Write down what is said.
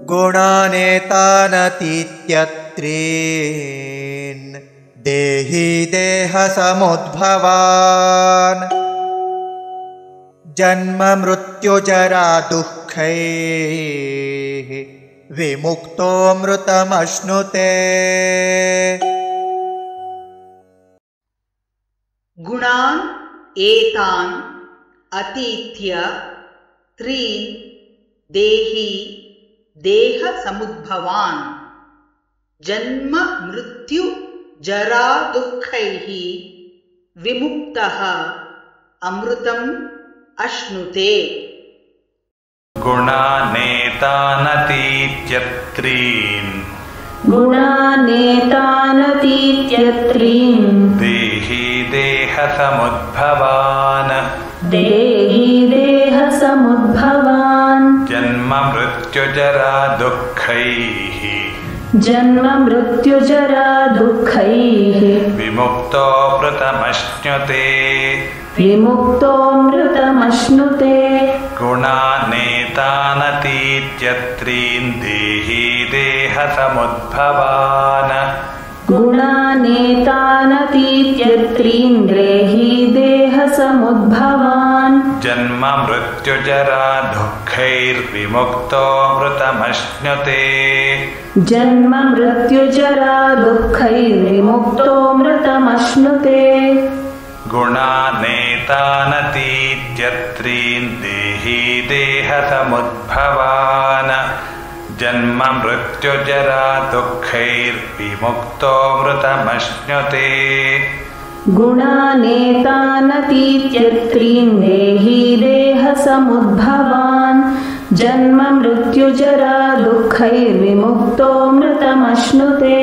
गुणानेतानतीत्यत्रीन् देहि देहसमुद्भवान् जन्म मृत्युजरा दुःखैः विमुक्तोऽमृतमश्नुते। गुणान् एतान् अतीत्य त्रीन् देहि देहसमुद्भवान् जन्म मृत्यु जरा दुःखैः विमुक्तः अमृतम् अश्नुते। गुणानेतानतीत्यत्रीन् देहि देहसमुद्भवान् जन्म मृत्युजरा दुःखैः विमुक्तोऽमृतमश्नुते। गुणानेतानतीत्यत्रीन् देहि देहसमुद्भवान् जन्म मृत्युजरा दुःखैर्विमुक्तोऽमृतमश्नुते। गुणानेतानतीत्यत्रीन् देहि देहसमुद्भवान् जन्म मृत्युजरा दुःखैर्विमुक्तोऽमृतमश्नुते। गुणानेतानतीत्यत्रीन् देहि देहसमुद्भवान् जन्म मृत्युजरा दुःखैर्विमुक्तोऽमृतमश्नुते।